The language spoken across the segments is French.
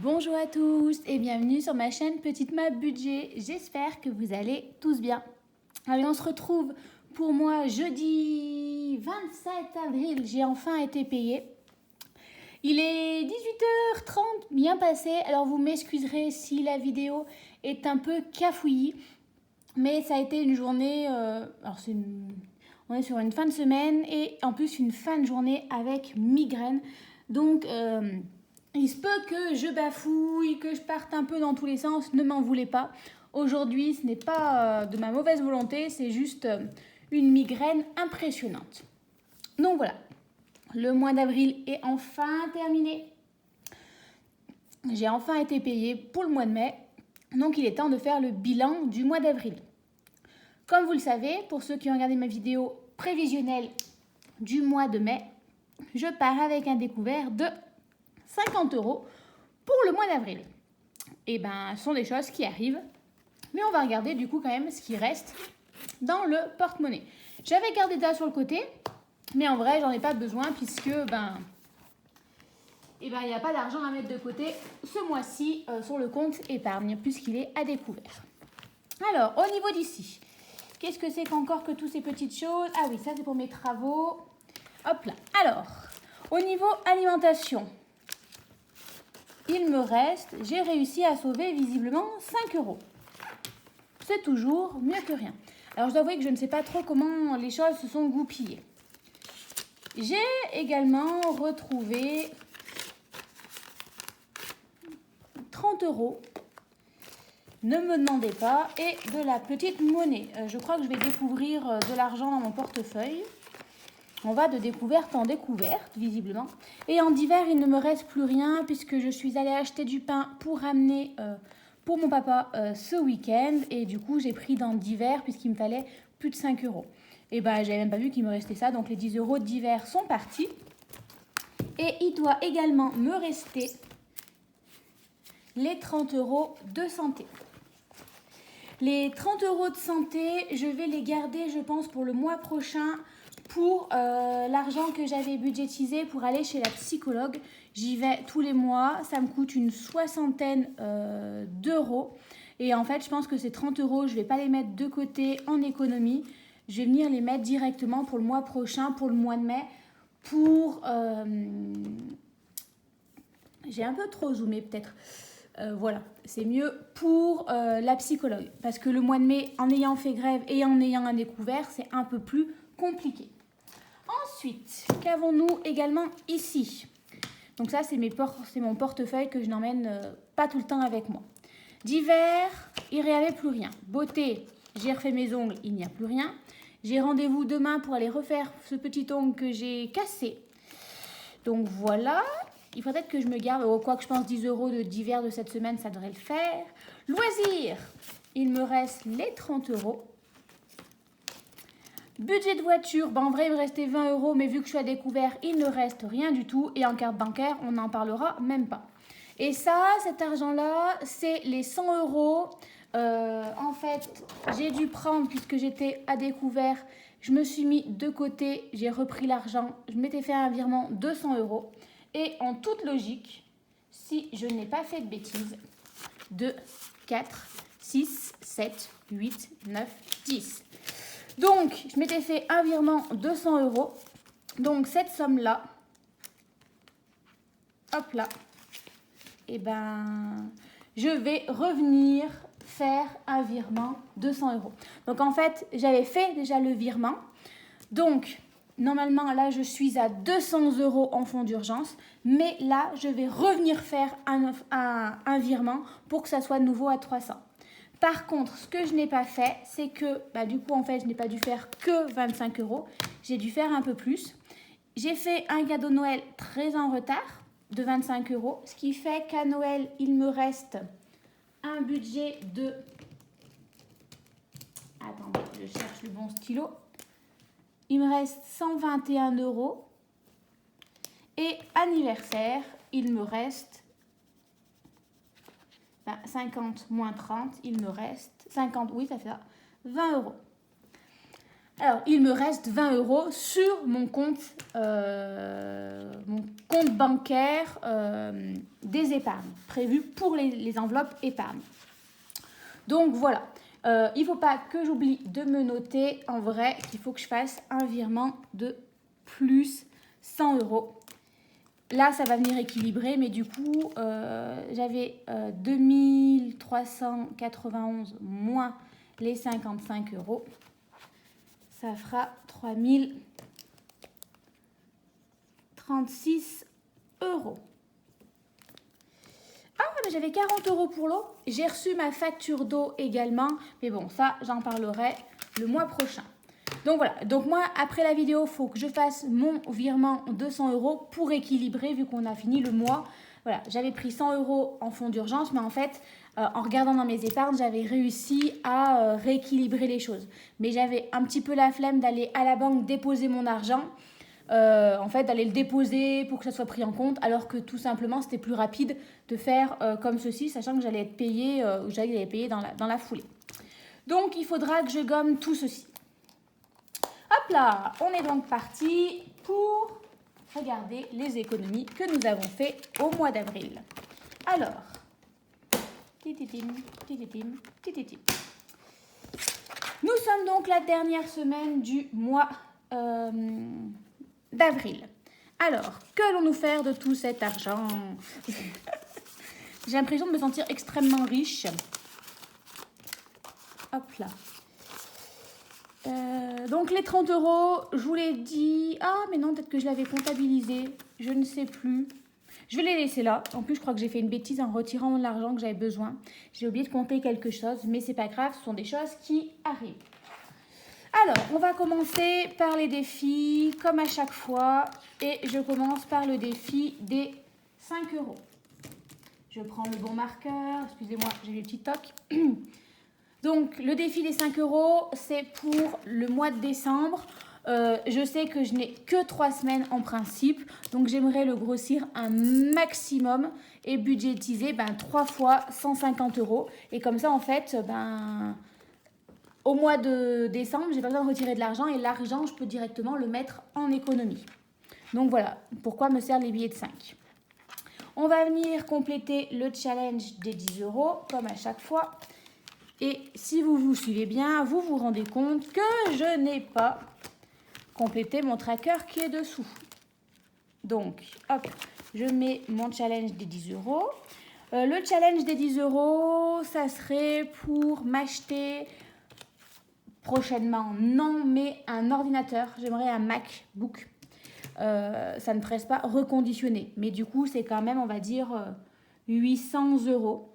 Bonjour à tous et bienvenue sur ma chaîne Petite Map Budget. J'espère que vous allez tous bien. Allez, on se retrouve pour moi jeudi 27 avril. J'ai enfin été payée. Il est 18h30, bien passé. Alors vous m'excuserez si la vidéo est un peu cafouillie. Mais ça a été une journée... on est sur une fin de semaine et en plus une fin de journée avec migraine. Donc... il se peut que je bafouille, que je parte un peu dans tous les sens, ne m'en voulez pas. Aujourd'hui, ce n'est pas de ma mauvaise volonté, c'est juste une migraine impressionnante. Donc voilà, le mois d'avril est enfin terminé. J'ai enfin été payée pour le mois de mai, donc il est temps de faire le bilan du mois d'avril. Comme vous le savez, pour ceux qui ont regardé ma vidéo prévisionnelle du mois de mai, je pars avec un découvert de 50 € pour le mois d'avril. Et ben, ce sont des choses qui arrivent, mais on va regarder du coup quand même ce qui reste dans le porte-monnaie. J'avais gardé ça sur le côté, mais en vrai, j'en ai pas besoin puisque il n'y a pas d'argent à mettre de côté ce mois-ci sur le compte épargne puisqu'il est à découvert. Alors, au niveau d'ici, qu'est-ce que c'est qu'encore que toutes ces petites choses? Ah oui, ça c'est pour mes travaux. Hop là. Alors, au niveau alimentation, il me reste, j'ai réussi à sauver visiblement 5 €. C'est toujours mieux que rien. Alors je dois avouer que je ne sais pas trop comment les choses se sont goupillées. J'ai également retrouvé 30 €. Ne me demandez pas. Et de la petite monnaie. Je crois que je vais découvrir de l'argent dans mon portefeuille. On va de découverte en découverte, visiblement. Et en divers, il ne me reste plus rien puisque je suis allée acheter du pain pour ramener pour mon papa ce week-end. Et du coup, j'ai pris dans divers puisqu'il me fallait plus de 5 €. Et ben, j'avais même pas vu qu'il me restait ça. Donc, les 10 € divers sont partis. Et il doit également me rester les 30 € de santé. Les 30 € de santé, je vais les garder, je pense, pour le mois prochain pour l'argent que j'avais budgétisé pour aller chez la psychologue. J'y vais tous les mois, ça me coûte une soixantaine d'euros. Et en fait, je pense que ces 30 €, je ne vais pas les mettre de côté en économie. Je vais venir les mettre directement pour le mois prochain, pour le mois de mai, pour... J'ai un peu trop zoomé peut-être. Voilà, c'est mieux pour la psychologue. Parce que le mois de mai, en ayant fait grève et en ayant un découvert, c'est un peu plus compliqué. Ensuite, qu'avons-nous également ici? Donc ça, c'est mon portefeuille que je n'emmène pas tout le temps avec moi. D'hiver, il n'y avait plus rien. Beauté, j'ai refait mes ongles, il n'y a plus rien. J'ai rendez-vous demain pour aller refaire ce petit ongle que j'ai cassé. Donc voilà. Il faudrait peut-être que je me garde, quoi que je pense 10 € de d'hiver de cette semaine, ça devrait le faire. Loisirs, il me reste les 30 €. Budget de voiture, en vrai il me restait 20 €, mais vu que je suis à découvert, il ne reste rien du tout. Et en carte bancaire, on n'en parlera même pas. Et ça, cet argent-là, c'est les 100 €. En fait, j'ai dû prendre, puisque j'étais à découvert, je me suis mis de côté, j'ai repris l'argent, je m'étais fait un virement de 100 €. Et en toute logique, si je n'ai pas fait de bêtises, 2, 4, 6, 7, 8, 9, 10. Donc, je m'étais fait un virement de 100 €. Donc, cette somme-là, hop là, et ben, je vais revenir faire un virement de 100 €. Donc, en fait, j'avais fait déjà le virement. Donc, normalement, là, je suis à 200 € en fonds d'urgence. Mais là, je vais revenir faire un virement pour que ça soit de nouveau à 300. Par contre, ce que je n'ai pas fait, c'est que, du coup, en fait, je n'ai pas dû faire que 25 €. J'ai dû faire un peu plus. J'ai fait un cadeau Noël très en retard de 25 €. Ce qui fait qu'à Noël, il me reste un budget de... Attendez, je cherche le bon stylo. Il me reste 121 €. Et anniversaire, il me reste 50 moins 30, il me reste 50, oui, ça fait ça, 20 €. Alors, il me reste 20 € sur mon compte bancaire des épargnes, prévu pour les enveloppes épargne. Donc voilà, il ne faut pas que j'oublie de me noter en vrai qu'il faut que je fasse un virement de plus 100 €. Là, ça va venir équilibrer, mais du coup, j'avais 2391 moins les 55 €. Ça fera 3036 €. Ah, mais j'avais 40 € pour l'eau. J'ai reçu ma facture d'eau également. Mais bon, ça, j'en parlerai le mois prochain. Donc voilà. Donc moi, après la vidéo, il faut que je fasse mon virement de 100 € pour équilibrer vu qu'on a fini le mois. Voilà, j'avais pris 100 € en fonds d'urgence, mais en fait, en regardant dans mes épargnes, j'avais réussi à rééquilibrer les choses. Mais j'avais un petit peu la flemme d'aller à la banque déposer mon argent. En fait, d'aller le déposer pour que ça soit pris en compte, alors que tout simplement, c'était plus rapide de faire comme ceci, sachant que j'allais être payée, ou j'allais être payée dans la foulée. Donc, il faudra que je gomme tout ceci. Hop là, on est donc parti pour regarder les économies que nous avons fait au mois d'avril. Alors, nous sommes donc la dernière semaine du mois d'avril. Alors, qu'allons-nous faire de tout cet argent? J'ai l'impression de me sentir extrêmement riche. Hop là. Donc les 30 €, je vous l'ai dit. Ah, mais non, peut-être que je l'avais comptabilisé. Je ne sais plus. Je vais les laisser là. En plus, je crois que j'ai fait une bêtise en retirant l'argent que j'avais besoin. J'ai oublié de compter quelque chose, mais c'est pas grave, ce sont des choses qui arrivent. Alors, on va commencer par les défis, comme à chaque fois. Et je commence par le défi des 5 €. Je prends le bon marqueur. Excusez-moi, j'ai les petits tocs. Donc, le défi des 5 €, c'est pour le mois de décembre. Je sais que je n'ai que 3 semaines en principe. Donc, j'aimerais le grossir un maximum et budgétiser 3 fois 150 €. Et comme ça, en fait, au mois de décembre, j'ai pas besoin de retirer de l'argent. Et l'argent, je peux directement le mettre en économie. Donc, voilà pourquoi me servent les billets de 5. On va venir compléter le challenge des 10 €, comme à chaque fois. Et si vous vous suivez bien, vous vous rendez compte que je n'ai pas complété mon tracker qui est dessous. Donc, hop, je mets mon challenge des 10 €. Le challenge des 10 €, ça serait pour m'acheter prochainement, non, mais un ordinateur. J'aimerais un MacBook. Ça ne presse pas reconditionné. Mais du coup, c'est quand même, on va dire, 800 €.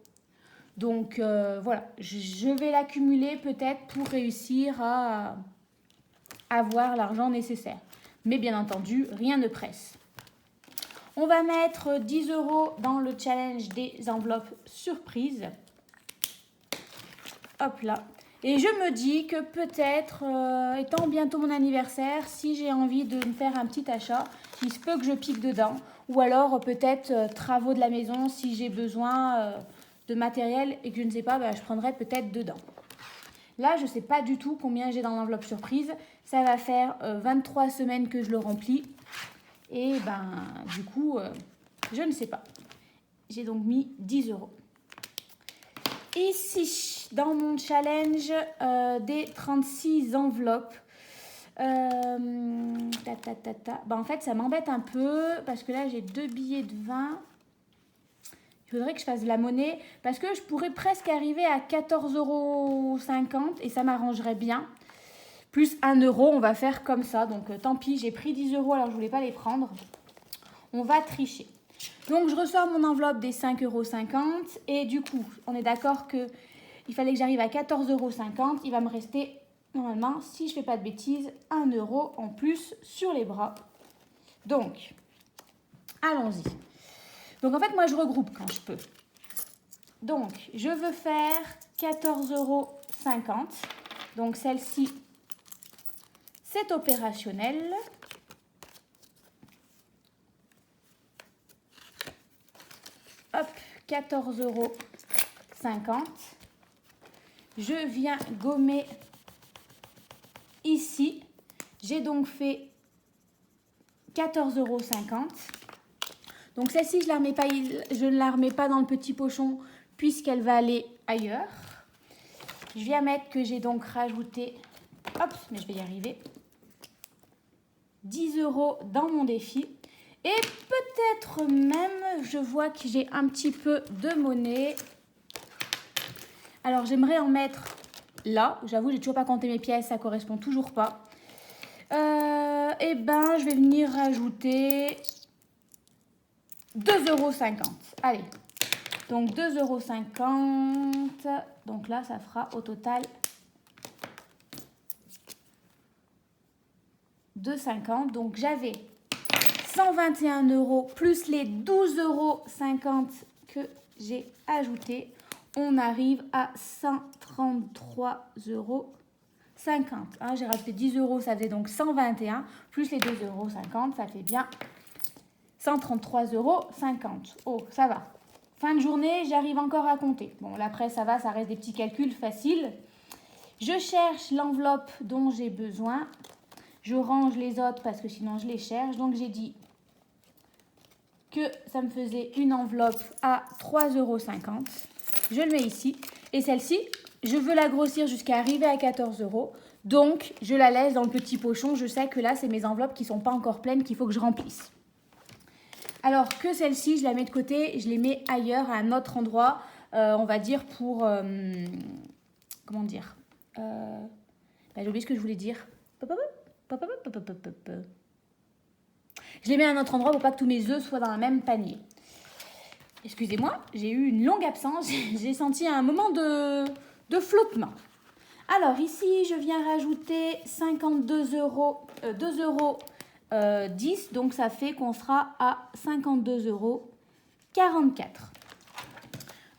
Donc voilà, je vais l'accumuler peut-être pour réussir à avoir l'argent nécessaire. Mais bien entendu, rien ne presse. On va mettre 10 € dans le challenge des enveloppes surprises. Hop là. Et je me dis que peut-être, étant bientôt mon anniversaire, si j'ai envie de me faire un petit achat, il se peut que je pique dedans. Ou alors peut-être travaux de la maison si j'ai besoin de matériel et que je ne sais pas, je prendrai peut-être dedans. Là, je ne sais pas du tout combien j'ai dans l'enveloppe surprise. Ça va faire 23 semaines que je le remplis. Et du coup, je ne sais pas. J'ai donc mis 10 €. Ici, dans mon challenge des 36 enveloppes, en fait, ça m'embête un peu parce que là, j'ai 2 billets de 20. Il faudrait que je fasse de la monnaie parce que je pourrais presque arriver à 14,50 € et ça m'arrangerait bien. Plus 1 €, on va faire comme ça. Donc tant pis, j'ai pris 10 € alors je ne voulais pas les prendre. On va tricher. Donc je ressors mon enveloppe des 5,50 € et du coup, on est d'accord qu'il fallait que j'arrive à 14,50 €. Il va me rester, normalement, si je ne fais pas de bêtises, 1 € en plus sur les bras. Donc, allons-y. Donc, en fait, moi, je regroupe quand je peux. Donc, je veux faire 14,50 €. Donc, celle-ci, c'est opérationnel. Hop, 14,50 €. Je viens gommer ici, j'ai donc fait 14,50 €. Donc celle-ci, je ne la remets pas dans le petit pochon puisqu'elle va aller ailleurs. Je viens mettre que j'ai donc rajouté, hop, mais je vais y arriver, 10 € dans mon défi. Et peut-être même, je vois que j'ai un petit peu de monnaie. Alors j'aimerais en mettre là. J'avoue, j'ai toujours pas compté mes pièces, ça correspond toujours pas. Et ben, je vais venir rajouter 2,50 €. Allez, donc 2,50 €. Donc là, ça fera au total 2,50 €. Donc j'avais 121 € plus les 12,50 € que j'ai ajoutés. On arrive à 133,50 €. Hein, j'ai rajouté 10 €, ça faisait donc 121 € plus les 2,50 €, ça fait bien 133,50 €. Oh, ça va. Fin de journée, j'arrive encore à compter. Bon, là, après, ça va, ça reste des petits calculs faciles. Je cherche l'enveloppe dont j'ai besoin. Je range les autres parce que sinon, je les cherche. Donc, j'ai dit que ça me faisait une enveloppe à 3,50 €. Je le mets ici. Et celle-ci, je veux la grossir jusqu'à arriver à 14 €. Donc, je la laisse dans le petit pochon. Je sais que là, c'est mes enveloppes qui ne sont pas encore pleines qu'il faut que je remplisse. Alors que celle-ci, je la mets de côté, je les mets ailleurs, à un autre endroit, on va dire pour... comment dire j'ai oublié ce que je voulais dire. Je les mets à un autre endroit pour pas que tous mes œufs soient dans le même panier. Excusez-moi, j'ai eu une longue absence, j'ai senti un moment de flottement. Alors ici, je viens rajouter 52 €, 2,10 €, donc ça fait qu'on sera à 52,44 €.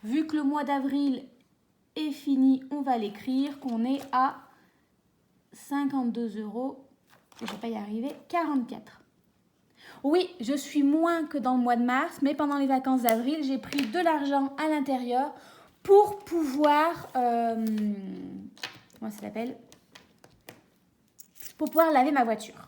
Vu que le mois d'avril est fini, on va l'écrire qu'on est à 52 €, je ne vais pas y arriver, 44. Oui, je suis moins que dans le mois de mars, mais pendant les vacances d'avril, j'ai pris de l'argent à l'intérieur pour pouvoir... comment ça s'appelle? Pour pouvoir laver ma voiture.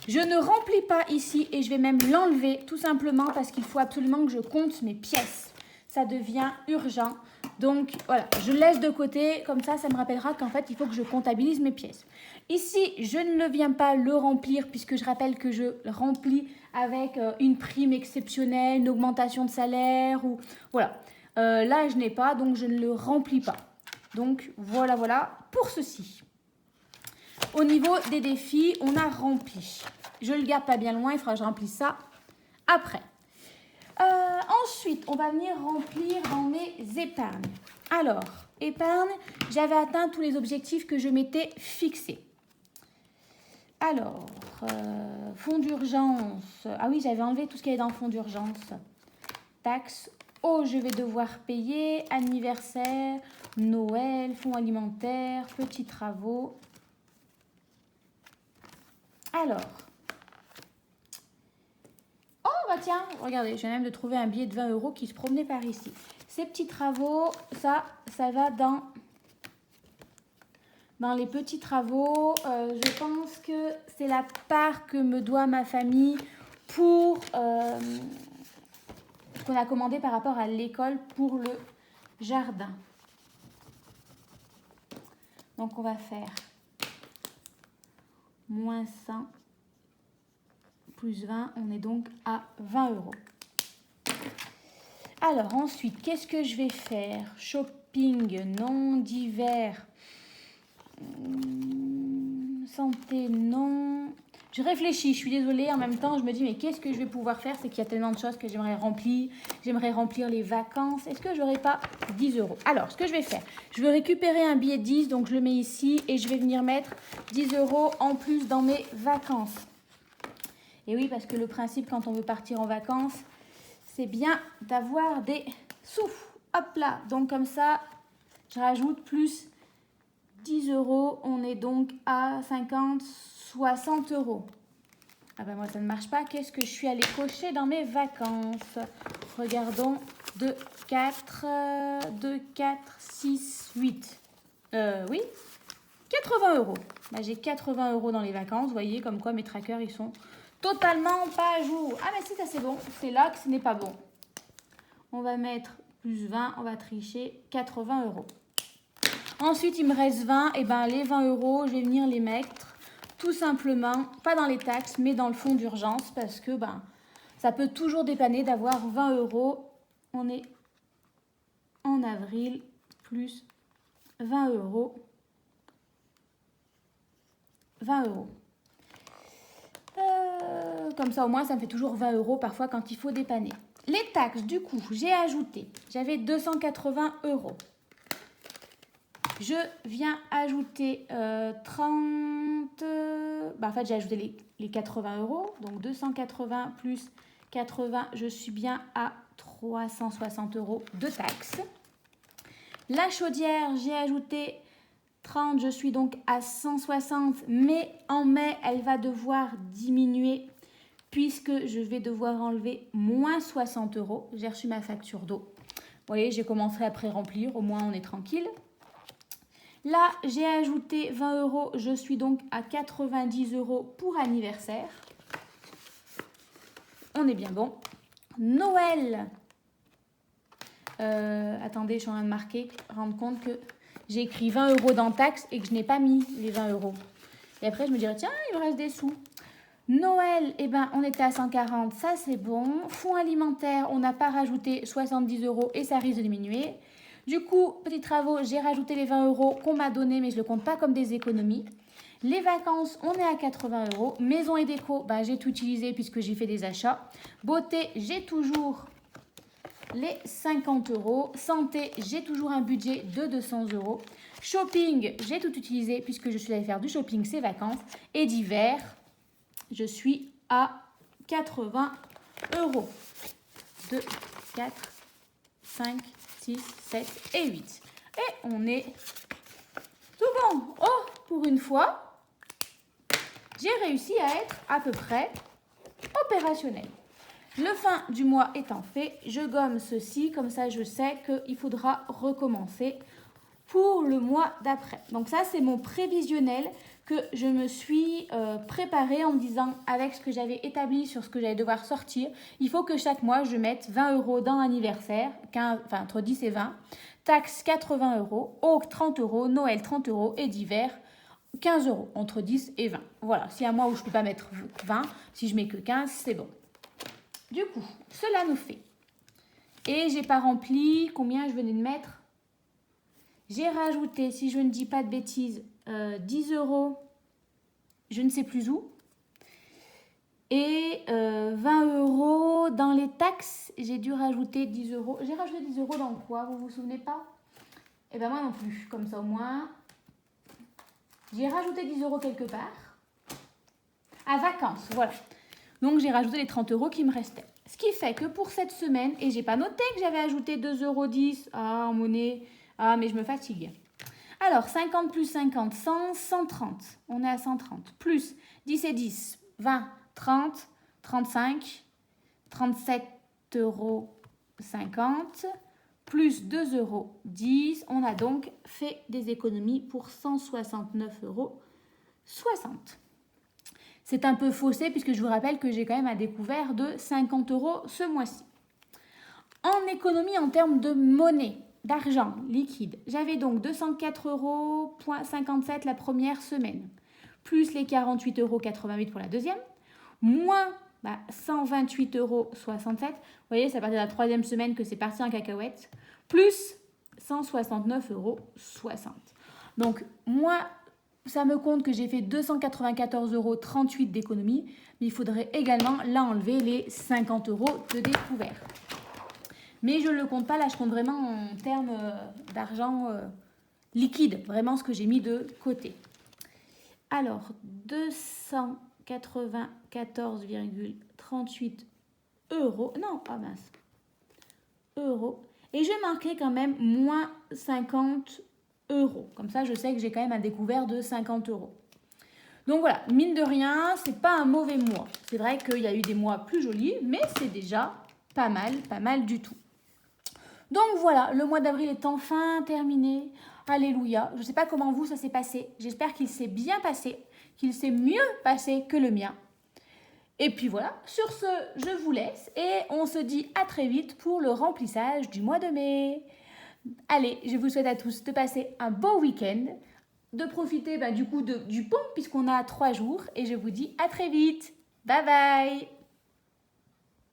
Je ne remplis pas ici et je vais même l'enlever tout simplement parce qu'il faut absolument que je compte mes pièces. Ça devient urgent. Donc voilà, je laisse de côté, comme ça me rappellera qu'en fait, il faut que je comptabilise mes pièces. Ici, je ne viens pas le remplir puisque je rappelle que je remplis avec une prime exceptionnelle, une augmentation de salaire ou voilà. Là, je n'ai pas, donc je ne le remplis pas. Donc voilà pour ceci. Au niveau des défis, on a rempli. Je le garde pas bien loin, il faudra que je remplisse ça après. Ensuite, on va venir remplir dans mes épargnes. Alors, épargne, j'avais atteint tous les objectifs que je m'étais fixés. Alors, fonds d'urgence. Ah oui, j'avais enlevé tout ce qu'il y avait dans le fonds d'urgence. Taxes. Oh, je vais devoir payer. Anniversaire, Noël, fonds alimentaire, petits travaux. Alors. Oh, bah tiens, regardez, je viens même de trouver un billet de 20 € qui se promenait par ici. Ces petits travaux, ça va dans les petits travaux. Je pense que c'est la part que me doit ma famille pour ce qu'on a commandé par rapport à l'école pour le jardin. Donc, on va faire moins 100 plus 20. On est donc à 20 €. Alors, ensuite, qu'est-ce que je vais faire? Shopping, non. Divers, santé, non. Je réfléchis, je suis désolée. En même temps, je me dis, mais qu'est-ce que je vais pouvoir faire? C'est qu'il y a tellement de choses que j'aimerais remplir. J'aimerais remplir les vacances. Est-ce que je n'aurai pas 10 €? Alors, ce que je vais faire, je vais récupérer un billet de 10, donc je le mets ici et je vais venir mettre 10 € en plus dans mes vacances. Et oui, parce que le principe, quand on veut partir en vacances, c'est bien d'avoir des sous. Hop là, donc comme ça, je rajoute plus 10 €. On est donc à 50, 60 €. Ah ben moi, ça ne marche pas. Qu'est-ce que je suis allée cocher dans mes vacances? Regardons. 2, 4, 6, 8. Oui, 80 €. bah, j'ai 80 € dans les vacances. Vous voyez comme quoi mes trackers, ils sont totalement pas à jour. Ah mais si, ça c'est bon. C'est là que ce n'est pas bon. On va mettre plus 20, on va tricher 80 €. Ensuite, il me reste 20. Et ben les 20 €, je vais venir les mettre tout simplement, pas dans les taxes, mais dans le fonds d'urgence. Parce que ben, ça peut toujours dépanner d'avoir 20 €. On est en avril, plus 20 €. 20 €. Comme ça, au moins, ça me fait toujours 20 € parfois quand il faut dépanner. Les taxes, du coup, j'ai ajouté. J'avais 280 €. Je viens ajouter 30... en fait, j'ai ajouté les 80 €. Donc, 280 plus 80, je suis bien à 360 € de taxes. La chaudière, j'ai ajouté 30, je suis donc à 160, mais en mai, elle va devoir diminuer puisque je vais devoir enlever moins 60 €. J'ai reçu ma facture d'eau. Vous voyez, j'ai commencé à pré-remplir, au moins on est tranquille. Là, j'ai ajouté 20 €, je suis donc à 90 € pour anniversaire. On est bien bon. Noël. Attendez, je suis en train de marquer, rendre compte que j'ai écrit 20 € dans taxes et que je n'ai pas mis les 20 €. Et après, je me dirais, tiens, il me reste des sous. Noël, eh ben, on était à 140, ça c'est bon. Fonds alimentaire, on n'a pas rajouté 70 € et ça risque de diminuer. Du coup, petits travaux, j'ai rajouté les 20 € qu'on m'a donné, mais je ne le compte pas comme des économies. Les vacances, on est à 80 €. Maison et déco, ben, j'ai tout utilisé puisque j'ai fait des achats. Beauté, j'ai toujours les 50 €. Santé, j'ai toujours un budget de 200 €. Shopping, j'ai tout utilisé puisque je suis allée faire du shopping ces vacances. Et d'hiver, je suis à 80 €. 2, 4, 5, 6, 7 et 8. Et on est tout bon. Oh, pour une fois, j'ai réussi à être à peu près opérationnel. Le fin du mois étant fait, je gomme ceci, comme ça je sais qu'il faudra recommencer pour le mois d'après. Donc ça, c'est mon prévisionnel que je me suis préparé en me disant, avec ce que j'avais établi sur ce que j'allais devoir sortir, il faut que chaque mois, je mette 20 € dans l'anniversaire, entre 10 et 20, taxes 80 €, eau 30 €, Noël 30 € et d'hiver 15 €, entre 10 et 20. Voilà, s'il y a un mois où je ne peux pas mettre 20, si je mets que 15, c'est bon. Du coup, cela nous fait. Et j'ai pas rempli, combien je venais de mettre? J'ai rajouté, si je ne dis pas de bêtises, 10 €, je ne sais plus où. Et 20 € dans les taxes, j'ai dû rajouter 10 €. J'ai rajouté 10 € dans quoi? Vous vous souvenez pas? Eh bien moi non plus, comme ça au moins. J'ai rajouté 10 € quelque part. À vacances, voilà. Donc j'ai rajouté les 30 € qui me restaient. Ce qui fait que pour cette semaine, et j'ai pas noté que j'avais ajouté 2,10 € en monnaie. Ah, mais je me fatigue. Alors, 50 plus 50, 100, 130. On est à 130. Plus 10 et 10, 20, 30, 35, 37,50 €. Plus 2,10 €. On a donc fait des économies pour 169,60 €. C'est un peu faussé puisque je vous rappelle que j'ai quand même un découvert de 50 € ce mois-ci. En économie en termes de monnaie, d'argent liquide, j'avais donc 204,57 € la première semaine, plus les 48,88 € pour la deuxième, moins 128,67 €. Vous voyez, c'est à partir de la troisième semaine que c'est parti en cacahuète, plus 169,60 €. Donc, moi, ça me compte que j'ai fait 294,38 € d'économie, mais il faudrait également là enlever les 50 € de découvert. Mais je ne le compte pas, là je compte vraiment en termes d'argent liquide, vraiment ce que j'ai mis de côté. Alors, 294,38 €, non, pas mince, euros, et je marquais quand même moins 50 €. Comme ça, je sais que j'ai quand même un découvert de 50 €. Donc voilà, mine de rien, c'est pas un mauvais mois. C'est vrai qu'il y a eu des mois plus jolis, mais c'est déjà pas mal du tout. Donc voilà, le mois d'avril est enfin terminé. Alléluia. Je ne sais pas comment vous, ça s'est passé. J'espère qu'il s'est bien passé, qu'il s'est mieux passé que le mien. Et puis voilà, sur ce, je vous laisse et on se dit à très vite pour le remplissage du mois de mai. Allez, je vous souhaite à tous de passer un beau week-end, de profiter du pont puisqu'on a 3 jours et je vous dis à très vite. Bye bye.